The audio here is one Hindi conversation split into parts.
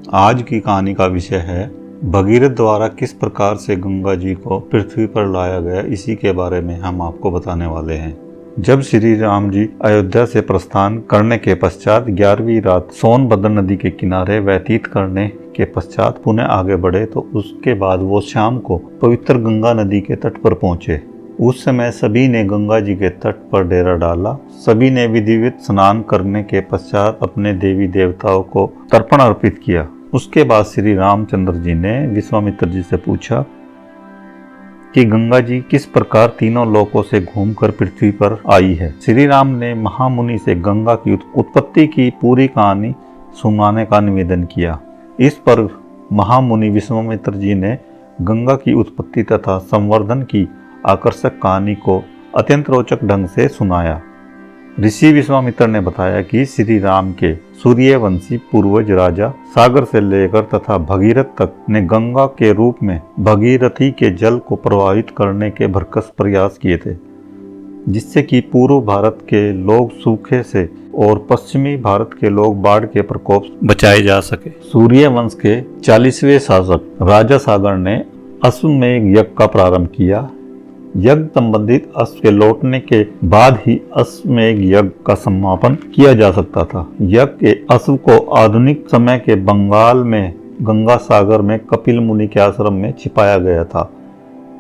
आज की कहानी का विषय है भगीरथ द्वारा किस प्रकार से गंगा जी को पृथ्वी पर लाया गया। इसी के बारे में हम आपको बताने वाले हैं। जब श्री राम जी अयोध्या से प्रस्थान करने के पश्चात 11वीं रात सोनभद्र नदी के किनारे व्यतीत करने के पश्चात पुनः आगे बढ़े तो उसके बाद वो शाम को पवित्र गंगा नदी के तट पर पहुंचे। उस समय सभी ने गंगा जी के तट पर डेरा डाला। सभी ने विधिवत स्नान करने के पश्चात अपने देवी देवताओं को तर्पण अर्पित किया। उसके बाद श्री रामचंद्र जी ने विश्वामित्र जी से पूछा कि गंगा जी किस प्रकार तीनों लोकों से घूमकर पृथ्वी पर आई है। श्री राम ने महामुनि से गंगा की उत्पत्ति की पूरी कहानी सुनाने का निवेदन किया। इस पर महामुनि विश्वामित्र जी ने गंगा की उत्पत्ति तथा संवर्धन की आकर्षक कहानी को अत्यंत रोचक ढंग से सुनाया। ऋषि विश्वामित्र ने बताया कि श्री राम के सूर्यवंशी पूर्वज राजा सागर से लेकर तथा भगीरथ तक ने गंगा के रूप में भगीरथी के जल को प्रभावित करने के भरसक प्रयास किए थे, जिससे कि पूर्व भारत के लोग सूखे से और पश्चिमी भारत के लोग बाढ़ के प्रकोप बचाए जा सके। सूर्यवंश के 40वें शासक राजा सागर ने अश्वमेध यज्ञ का प्रारंभ किया। यज्ञ संबंधित अश्व के लौटने के बाद ही अश्वमेध यज्ञ का समापन किया जा सकता था। यज्ञ के अश्व को आधुनिक समय के बंगाल में गंगा सागर में कपिल मुनि के आश्रम में छिपाया गया था।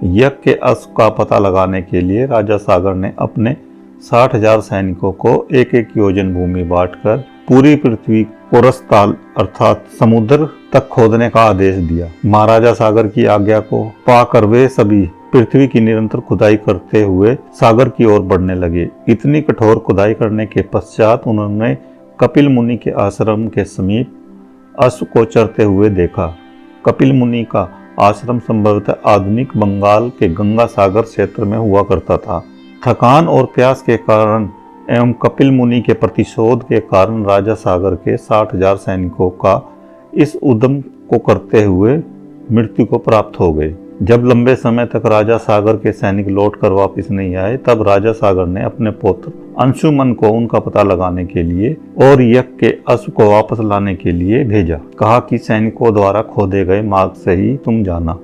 यज्ञ के अश्व का पता लगाने के लिए राजा सागर ने अपने 60,000 सैनिकों को एक एक योजन भूमि बांटकर पूरी पृथ्वी को रसताल अर्थात समुद्र तक खोदने का आदेश दिया। महाराजा सागर की आज्ञा को पाकर वे सभी पृथ्वी की निरंतर खुदाई करते हुए सागर की ओर बढ़ने लगे। इतनी कठोर खुदाई करने के पश्चात उन्होंने कपिल मुनि के आश्रम के समीप अश्व को चरते हुए देखा। कपिल मुनि का आश्रम संभवतः आधुनिक बंगाल के गंगा सागर क्षेत्र में हुआ करता था। थकान और प्यास के कारण एवं कपिल मुनि के प्रतिशोध के कारण राजा सागर के 60,000 सैनिकों का इस उद्यम को करते हुए मृत्यु को प्राप्त हो गए। जब लंबे समय तक राजा सागर के सैनिक लौटकर वापस नहीं आए, तब राजा सागर ने अपने पुत्र अंशुमन को उनका पता लगाने के लिए और यज्ञ के अश्व को वापस लाने के लिए भेजा। कहा कि सैनिकों द्वारा खोदे गए मार्ग से ही तुम जाना।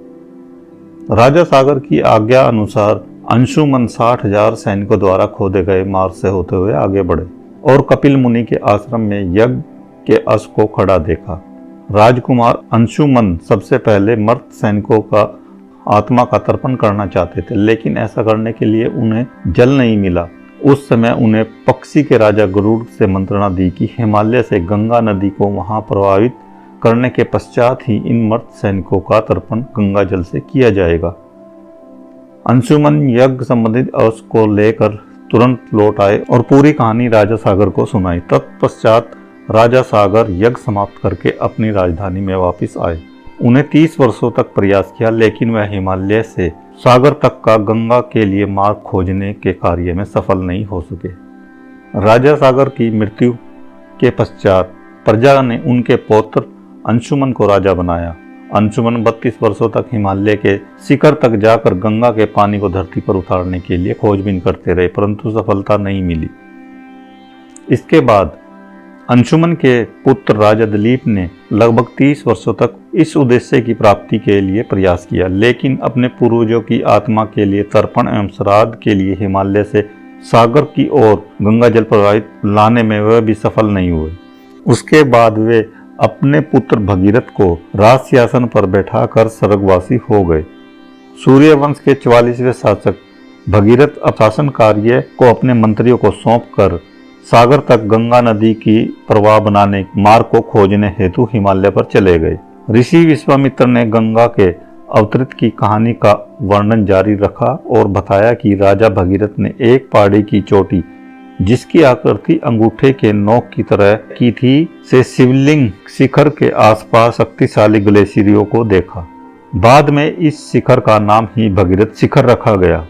राजा सागर की आज्ञा अनुसार अंशुमन 60,000 सैनिकों द्वारा खोदे गए मार्ग से होते हुए आगे बढ़े और कपिल मुनि के आश्रम में यज्ञ के अश्व को खड़ा देखा। राजकुमार अंशुमन सबसे पहले मर्द सैनिकों का आत्मा का तर्पण करना चाहते थे, लेकिन ऐसा करने के लिए उन्हें जल नहीं मिला। उस समय उन्हें पक्षी के राजा गरुड़ से मंत्रणा दी कि हिमालय से गंगा नदी को वहां प्रभावित करने के पश्चात ही इन मर्द सैनिकों का तर्पण गंगा जल से किया जाएगा। अंशुमन यज्ञ संबंधित अश्व को लेकर तुरंत लौट आए और पूरी कहानी राजा सागर को सुनाई। तत्पश्चात राजा सागर यज्ञ समाप्त करके अपनी राजधानी में वापस आए। उन्हें 30 वर्षों तक प्रयास किया, लेकिन वह हिमालय से सागर तक का गंगा के लिए मार्ग खोजने के कार्य में सफल नहीं हो सके। राजा सागर की मृत्यु के पश्चात प्रजा ने उनके पौत्र अंशुमन को राजा बनाया। अंशुमन 32 वर्षों तक हिमालय के शिखर तक जाकर गंगा के पानी को धरती पर उतारने के लिए खोजबीन करते रहे, परंतु सफलता नहीं मिली। इसके बाद अंशुमन के पुत्र राजा दिलीप ने लगभग 30 वर्षों तक इस उद्देश्य की प्राप्ति के लिए प्रयास किया, लेकिन अपने पूर्वजों की आत्मा के लिए तर्पण एवं श्राद्ध के लिए हिमालय से सागर की ओर गंगा जल प्रवाहित लाने में वह भी सफल नहीं हुए। उसके बाद वे अपने पुत्र भगीरथ को राज सिंहासन पर बैठाकर स्वर्गवासी हो गए। सूर्यवंश के 44वें शासक भगीरथ अब शासन कार्य को अपने मंत्रियों को सौंपकर सागर तक गंगा नदी की प्रवाह बनाने मार्ग को खोजने हेतु हिमालय पर चले गए। ऋषि विश्वामित्र ने गंगा के अवतरित की कहानी का वर्णन जारी रखा और बताया कि राजा भगीरथ ने एक पहाड़ी की चोटी, जिसकी आकृति अंगूठे के नोक की तरह की थी, से शिवलिंग शिखर के आसपास शक्तिशाली ग्लेशियरों को देखा। बाद में इस शिखर का नाम ही भगीरथ शिखर रखा गया।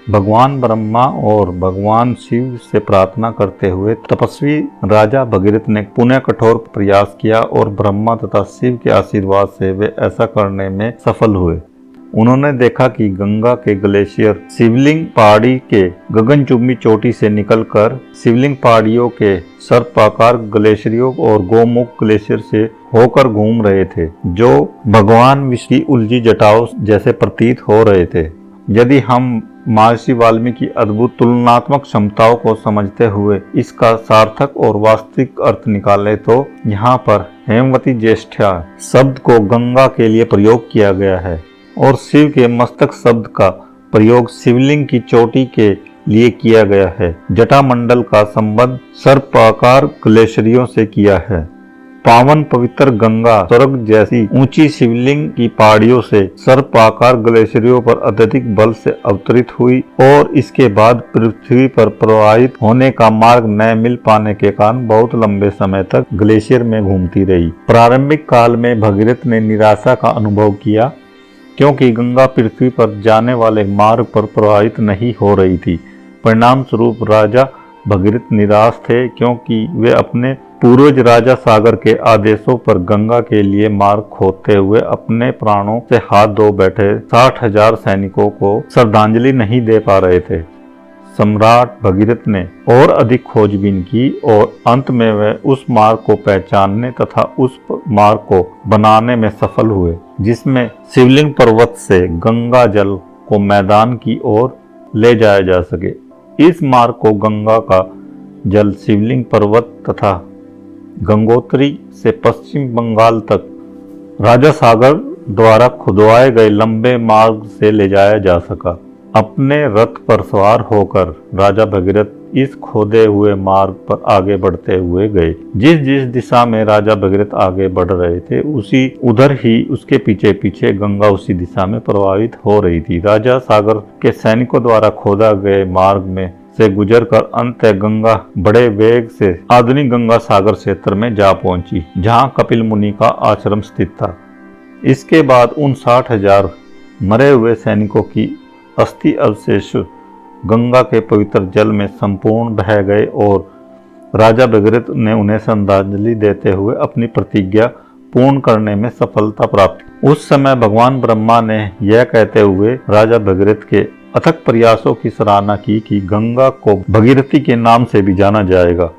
भगवान ब्रह्मा और भगवान शिव से प्रार्थना करते हुए तपस्वी राजा भगीरथ ने पुनः कठोर प्रयास किया और ब्रह्मा तथा शिव के आशीर्वाद से वे ऐसा करने में सफल हुए। उन्होंने देखा कि गंगा के ग्लेशियर शिवलिंग पहाड़ी के गगनचुंबी चोटी से निकलकर शिवलिंग पहाड़ियों के सर्पाकार ग्लेशियरों और गोमुख ग्लेशियर से होकर घूम रहे थे, जो भगवान विष्णु की उलझी जटाओं जैसे प्रतीत हो रहे थे। यदि हम महर्षि वाल्मीकि की अद्भुत तुलनात्मक क्षमताओं को समझते हुए इसका सार्थक और वास्तविक अर्थ निकालें तो यहाँ पर हेमवती ज्येष्ठा शब्द को गंगा के लिए प्रयोग किया गया है और शिव के मस्तक शब्द का प्रयोग शिवलिंग की चोटी के लिए किया गया है। जटामंडल का संबंध सर्पाकार ग्लेशियरों से किया है। पावन पवित्र गंगा स्वर्ग जैसी ऊंची शिवलिंग की पहाड़ियों से सर्पाकार ग्लेशियरों पर अत्यधिक बल से अवतरित हुई और इसके बाद पृथ्वी पर प्रवाहित होने का मार्ग न मिल पाने के कारण बहुत लंबे समय तक ग्लेशियर में घूमती रही। प्रारंभिक काल में भगीरथ ने निराशा का अनुभव किया क्योंकि गंगा पृथ्वी पर जाने वाले मार्ग पर प्रवाहित नहीं हो रही थी। परिणाम स्वरूप राजा भगीरथ निराश थे क्योंकि वे अपने पूर्वज राजा सागर के आदेशों पर गंगा के लिए मार्ग खोदते हुए अपने प्राणों से हाथ धो बैठे 60,000 सैनिकों को श्रद्धांजलि नहीं दे पा रहे थे। सम्राट भगीरथ ने और अधिक खोजबीन की और अंत में वे उस मार्ग को पहचानने तथा उस मार्ग को बनाने में सफल हुए जिसमें शिवलिंग पर्वत से गंगा जल को मैदान की ओर ले जाया जा सके। इस मार्ग को गंगा का जल शिवलिंग पर्वत तथा गंगोत्री से पश्चिम बंगाल तक राजा सागर द्वारा खुदवाए गए लंबे मार्ग से ले जाया जा सका। अपने रथ पर सवार होकर राजा भगीरथ इस खोदे हुए मार्ग पर आगे बढ़ते हुए गए। जिस जिस दिशा में राजा भगीरथ आगे बढ़ रहे थे उसी उधर ही उसके पीछे पीछे गंगा उसी दिशा में प्रवाहित हो रही थी। राजा सागर के सैनिकों द्वारा खोदा गए मार्ग में से गुजरकर अंत गंगा बड़े वेग से आधुनिक गंगा सागर क्षेत्र में जा पहुंची जहां कपिल मुनि का आश्रम स्थित था। इसके बाद उन 60,000 मरे हुए सैनिकों की अस्थि अवशेष गंगा के पवित्र जल में संपूर्ण बह गए और राजा भगीरथ ने उन्हें श्रद्धांजलि देते हुए अपनी प्रतिज्ञा पूर्ण करने में सफलता प्राप्त की। उस समय भगवान ब्रह्मा ने यह कहते हुए राजा भगीरथ के अथक प्रयासों की सराहना की कि गंगा को भगीरथी के नाम से भी जाना जाएगा।